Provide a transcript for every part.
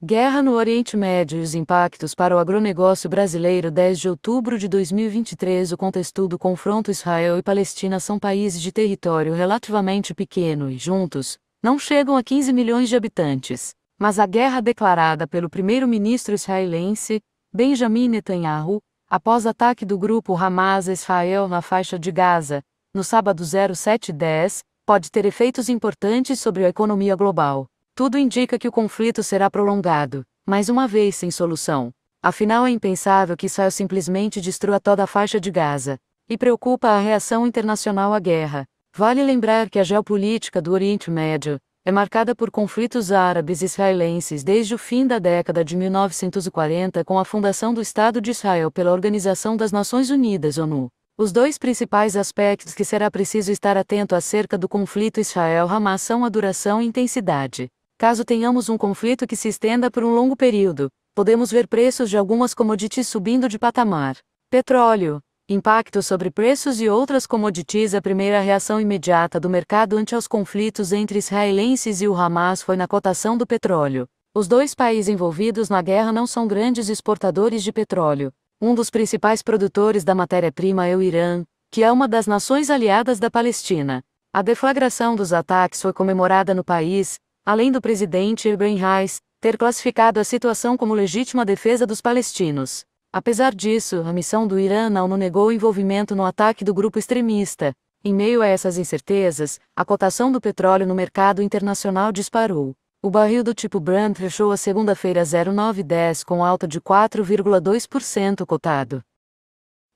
Guerra no Oriente Médio e os impactos para o agronegócio brasileiro. 10 de outubro de 2023. O contexto do confronto Israel e Palestina são países de território relativamente pequeno e, juntos, não chegam a 15 milhões de habitantes. Mas a guerra declarada pelo primeiro-ministro israelense, Benjamin Netanyahu, após ataque do grupo Hamas a Israel na faixa de Gaza, no sábado 07/10, pode ter efeitos importantes sobre a economia global. Tudo indica que o conflito será prolongado, mais uma vez sem solução. Afinal, é impensável que Israel simplesmente destrua toda a faixa de Gaza. E preocupa a reação internacional à guerra. Vale lembrar que a geopolítica do Oriente Médio é marcada por conflitos árabes e israelenses desde o fim da década de 1940 com a fundação do Estado de Israel pela Organização das Nações Unidas, ONU. Os dois principais aspectos que será preciso estar atento acerca do conflito Israel-Hamas são a duração e intensidade. Caso tenhamos um conflito que se estenda por um longo período, podemos ver preços de algumas commodities subindo de patamar. Petróleo. Impacto sobre preços e outras commodities. A primeira reação imediata do mercado ante aos conflitos entre israelenses e o Hamas foi na cotação do petróleo. Os dois países envolvidos na guerra não são grandes exportadores de petróleo. Um dos principais produtores da matéria-prima é o Irã, que é uma das nações aliadas da Palestina. A deflagração dos ataques foi comemorada no país, além do presidente Ibrahim Raisi ter classificado a situação como legítima defesa dos palestinos. Apesar disso, a missão do Irã não negou envolvimento no ataque do grupo extremista. Em meio a essas incertezas, a cotação do petróleo no mercado internacional disparou. O barril do tipo Brent fechou a segunda-feira 09/10 com alta de 4,2% cotado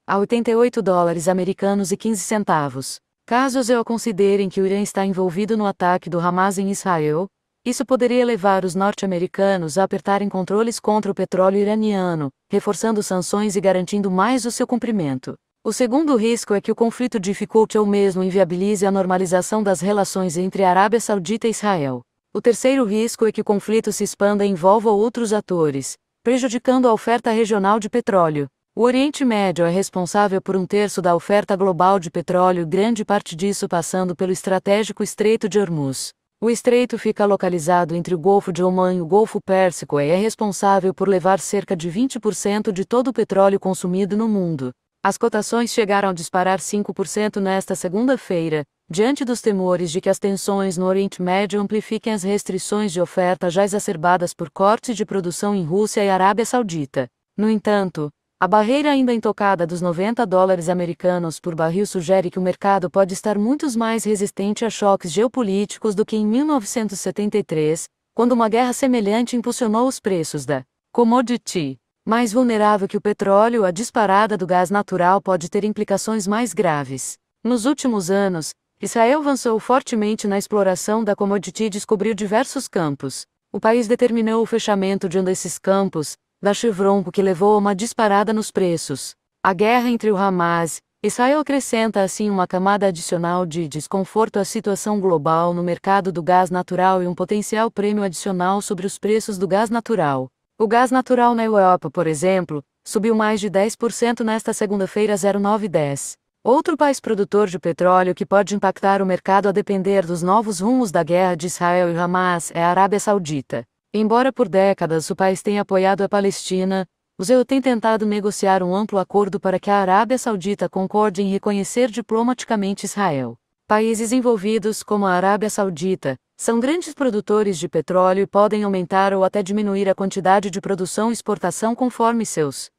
a $88,15. Caso os EO considerem que o Irã está envolvido no ataque do Hamas em Israel, isso poderia levar os norte-americanos a apertarem controles contra o petróleo iraniano, reforçando sanções e garantindo mais o seu cumprimento. O segundo risco é que o conflito dificulte ou mesmo inviabilize a normalização das relações entre a Arábia Saudita e Israel. O terceiro risco é que o conflito se expanda e envolva outros atores, prejudicando a oferta regional de petróleo. O Oriente Médio é responsável por 1/3 da oferta global de petróleo, grande parte disso passando pelo estratégico Estreito de Hormuz. O estreito fica localizado entre o Golfo de Omã e o Golfo Pérsico e é responsável por levar cerca de 20% de todo o petróleo consumido no mundo. As cotações chegaram a disparar 5% nesta segunda-feira, diante dos temores de que as tensões no Oriente Médio amplifiquem as restrições de oferta já exacerbadas por cortes de produção em Rússia e Arábia Saudita. No entanto, a barreira ainda intocada dos $90 americanos por barril sugere que o mercado pode estar muito mais resistente a choques geopolíticos do que em 1973, quando uma guerra semelhante impulsionou os preços da commodity. Mais vulnerável que o petróleo, a disparada do gás natural pode ter implicações mais graves. Nos últimos anos, Israel avançou fortemente na exploração da commodity e descobriu diversos campos. O país determinou o fechamento de um desses campos, da Chevron, que levou a uma disparada nos preços. A guerra entre o Hamas e Israel acrescenta assim uma camada adicional de desconforto à situação global no mercado do gás natural e um potencial prêmio adicional sobre os preços do gás natural. O gás natural na Europa, por exemplo, subiu mais de 10% nesta segunda-feira 09/10. Outro país produtor de petróleo que pode impactar o mercado a depender dos novos rumos da guerra de Israel e Hamas é a Arábia Saudita. Embora por décadas o país tenha apoiado a Palestina, os EU têm tentado negociar um amplo acordo para que a Arábia Saudita concorde em reconhecer diplomaticamente Israel. Países envolvidos, como a Arábia Saudita, são grandes produtores de petróleo e podem aumentar ou até diminuir a quantidade de produção e exportação conforme seus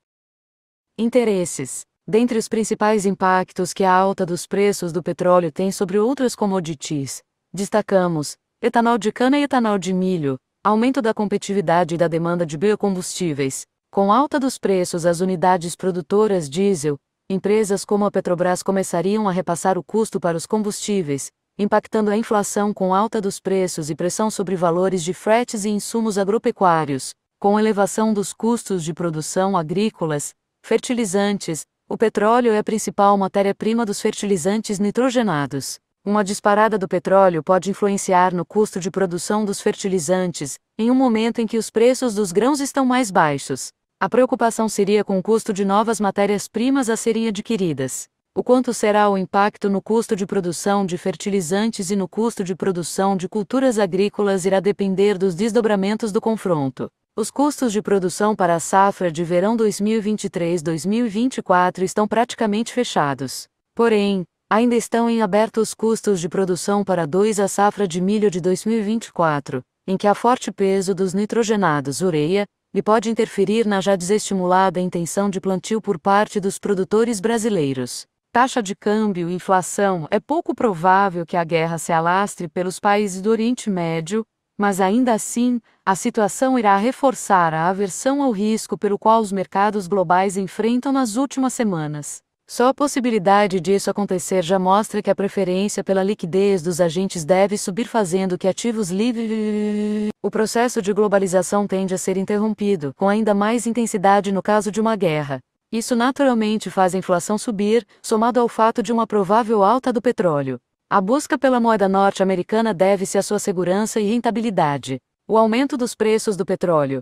interesses. Dentre os principais impactos que a alta dos preços do petróleo tem sobre outras commodities, destacamos etanol de cana e etanol de milho, aumento da competitividade e da demanda de biocombustíveis. Com alta dos preços às unidades produtoras diesel, empresas como a Petrobras começariam a repassar o custo para os combustíveis, impactando a inflação com alta dos preços e pressão sobre valores de fretes e insumos agropecuários. Com elevação dos custos de produção agrícolas, fertilizantes, o petróleo é a principal matéria-prima dos fertilizantes nitrogenados. Uma disparada do petróleo pode influenciar no custo de produção dos fertilizantes, em um momento em que os preços dos grãos estão mais baixos. A preocupação seria com o custo de novas matérias-primas a serem adquiridas. O quanto será o impacto no custo de produção de fertilizantes e no custo de produção de culturas agrícolas irá depender dos desdobramentos do confronto. Os custos de produção para a safra de verão 2023-2024 estão praticamente fechados. Porém, ainda estão em aberto os custos de produção para a safra de milho de 2024, em que há forte peso dos nitrogenados ureia, e pode interferir na já desestimulada intenção de plantio por parte dos produtores brasileiros. Taxa de câmbio e inflação. É pouco provável que a guerra se alastre pelos países do Oriente Médio, mas ainda assim, a situação irá reforçar a aversão ao risco pelo qual os mercados globais enfrentam nas últimas semanas. Só a possibilidade disso acontecer já mostra que a preferência pela liquidez dos agentes deve subir, fazendo que ativos livres. O processo de globalização tende a ser interrompido, com ainda mais intensidade no caso de uma guerra. Isso naturalmente faz a inflação subir, somado ao fato de uma provável alta do petróleo. A busca pela moeda norte-americana deve-se à sua segurança e rentabilidade. O aumento dos preços do petróleo,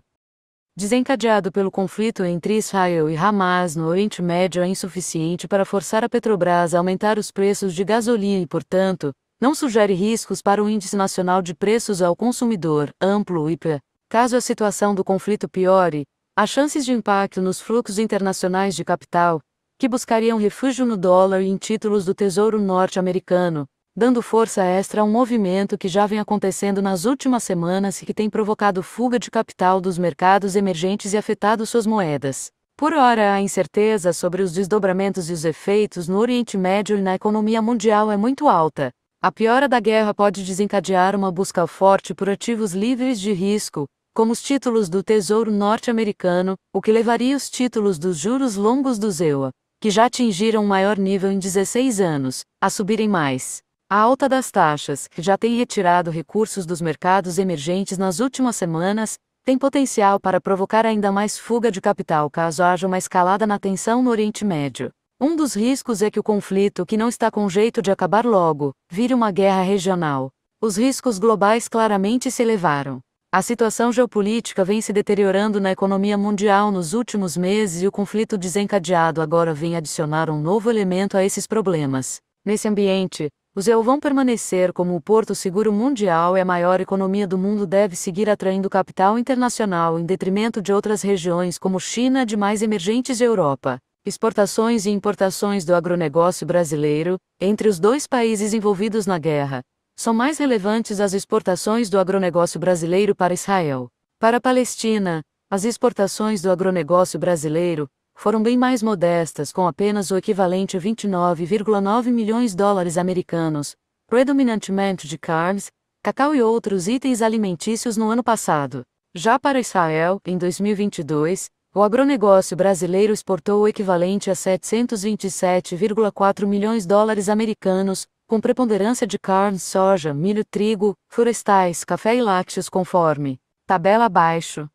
desencadeado pelo conflito entre Israel e Hamas no Oriente Médio, é insuficiente para forçar a Petrobras a aumentar os preços de gasolina e, portanto, não sugere riscos para o Índice Nacional de Preços ao Consumidor, amplo IPCA. Caso a situação do conflito piore, há chances de impacto nos fluxos internacionais de capital, que buscariam refúgio no dólar e em títulos do Tesouro norte-americano, dando força extra a um movimento que já vem acontecendo nas últimas semanas e que tem provocado fuga de capital dos mercados emergentes e afetado suas moedas. Por ora, a incerteza sobre os desdobramentos e os efeitos no Oriente Médio e na economia mundial é muito alta. A piora da guerra pode desencadear uma busca forte por ativos livres de risco, como os títulos do Tesouro norte-americano, o que levaria os títulos dos juros longos do ZEUA, que já atingiram o maior nível em 16 anos, a subirem mais. A alta das taxas, que já tem retirado recursos dos mercados emergentes nas últimas semanas, tem potencial para provocar ainda mais fuga de capital caso haja uma escalada na tensão no Oriente Médio. Um dos riscos é que o conflito, que não está com jeito de acabar logo, vire uma guerra regional. Os riscos globais claramente se elevaram. A situação geopolítica vem se deteriorando na economia mundial nos últimos meses e o conflito desencadeado agora vem adicionar um novo elemento a esses problemas. Nesse ambiente, os EU vão permanecer como o porto seguro mundial e a maior economia do mundo deve seguir atraindo capital internacional em detrimento de outras regiões como China, demais emergentes e Europa. Exportações e importações do agronegócio brasileiro, entre os dois países envolvidos na guerra, são mais relevantes as exportações do agronegócio brasileiro para Israel. Para a Palestina, as exportações do agronegócio brasileiro foram bem mais modestas, com apenas o equivalente a 29,9 milhões de dólares americanos, predominantemente de carnes, cacau e outros itens alimentícios no ano passado. Já para Israel, em 2022, o agronegócio brasileiro exportou o equivalente a 727,4 milhões de dólares americanos, com preponderância de carne, soja, milho, trigo, florestais, café e lácteos, conforme tabela abaixo.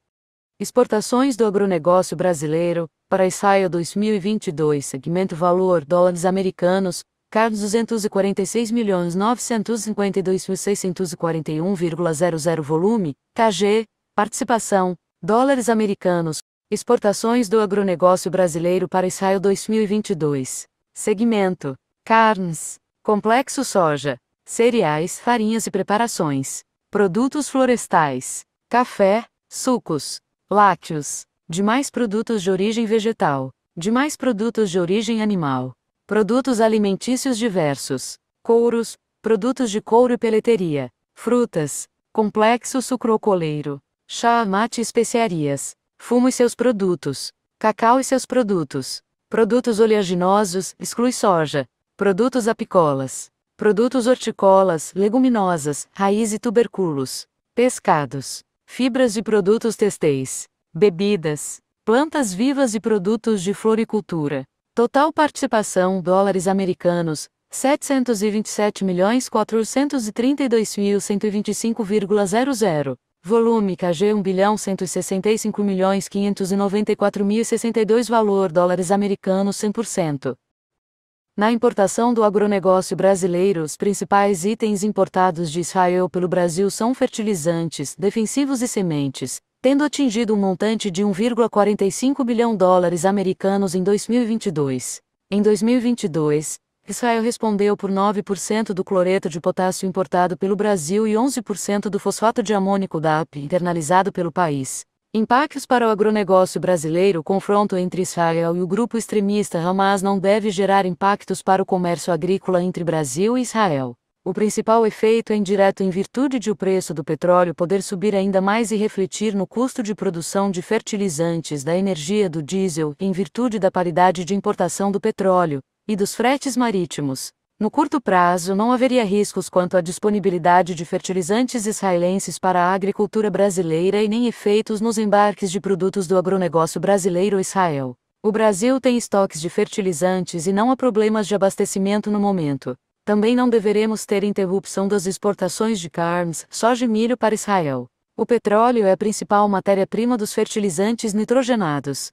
Exportações do agronegócio brasileiro para Israel 2022, segmento valor dólares americanos, carnes 246.952.641,00 volume, KG, participação, dólares americanos, exportações do agronegócio brasileiro para Israel 2022. Segmento, carnes, complexo soja, cereais, farinhas e preparações, produtos florestais, café, sucos, lácteos, demais produtos de origem vegetal, demais produtos de origem animal, produtos alimentícios diversos, couros, produtos de couro e peleteria, frutas, complexo sucrocoleiro, chá, mate e especiarias, fumo e seus produtos, cacau e seus produtos, produtos oleaginosos, exclui soja, produtos apícolas, produtos hortícolas, leguminosas, raiz e tubérculos, pescados, fibras e produtos têxteis, bebidas, plantas vivas e produtos de floricultura. Total participação dólares americanos, 727.432.125,00. Volume KG 1.165.594.062 valor dólares americanos 100%. Na importação do agronegócio brasileiro, os principais itens importados de Israel pelo Brasil são fertilizantes, defensivos e sementes, tendo atingido um montante de 1,45 bilhão dólares americanos em 2022. Em 2022, Israel respondeu por 9% do cloreto de potássio importado pelo Brasil e 11% do fosfato de amônico DAP internalizado pelo país. Impactos para o agronegócio brasileiro. O confronto entre Israel e o grupo extremista Hamas não deve gerar impactos para o comércio agrícola entre Brasil e Israel. O principal efeito é indireto em virtude de o preço do petróleo poder subir ainda mais e refletir no custo de produção de fertilizantes, da energia, do diesel, em virtude da paridade de importação do petróleo e dos fretes marítimos. No curto prazo, não haveria riscos quanto à disponibilidade de fertilizantes israelenses para a agricultura brasileira e nem efeitos nos embarques de produtos do agronegócio brasileiro a Israel. O Brasil tem estoques de fertilizantes e não há problemas de abastecimento no momento. Também não deveremos ter interrupção das exportações de carnes, soja e milho para Israel. O petróleo é a principal matéria-prima dos fertilizantes nitrogenados.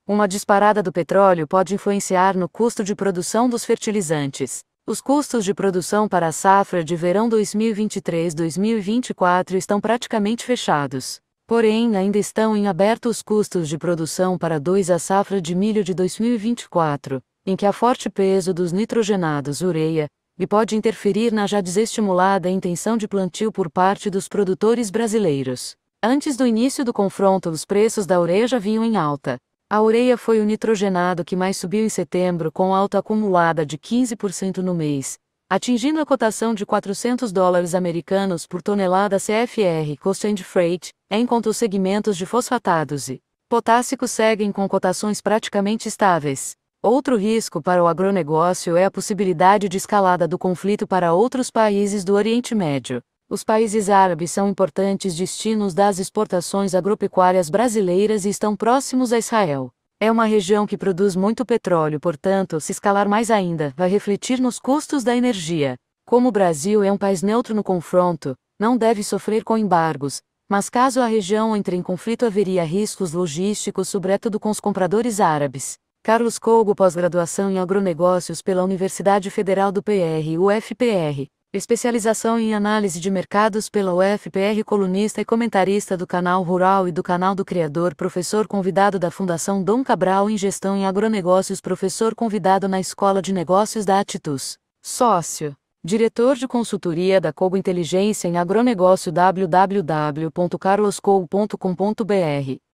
Uma disparada do petróleo pode influenciar no custo de produção dos fertilizantes. Os custos de produção para a safra de verão 2023-2024 estão praticamente fechados. Porém, ainda estão em aberto os custos de produção para a safra de milho de 2024, em que há forte peso dos nitrogenados ureia, e pode interferir na já desestimulada intenção de plantio por parte dos produtores brasileiros. Antes do início do confronto, os preços da ureia já vinham em alta. A ureia foi o nitrogenado que mais subiu em setembro, com alta acumulada de 15% no mês, atingindo a cotação de $400 americanos por tonelada CFR Cost and Freight, enquanto os segmentos de fosfatados e potássicos seguem com cotações praticamente estáveis. Outro risco para o agronegócio é a possibilidade de escalada do conflito para outros países do Oriente Médio. Os países árabes são importantes destinos das exportações agropecuárias brasileiras e estão próximos a Israel. É uma região que produz muito petróleo, portanto, se escalar mais ainda, vai refletir nos custos da energia. Como o Brasil é um país neutro no confronto, não deve sofrer com embargos, mas caso a região entre em conflito haveria riscos logísticos, sobretudo com os compradores árabes. Carlos Cogo, pós-graduação em agronegócios pela Universidade Federal do PR, UFPR. Especialização em análise de mercados pela UFPR, colunista e comentarista do Canal Rural e do Canal do Criador, professor convidado da Fundação Dom Cabral em Gestão em Agronegócios, professor convidado na Escola de Negócios da Attus. Sócio. Diretor de consultoria da Cogo Inteligência em Agronegócio, www.carloscogo.com.br.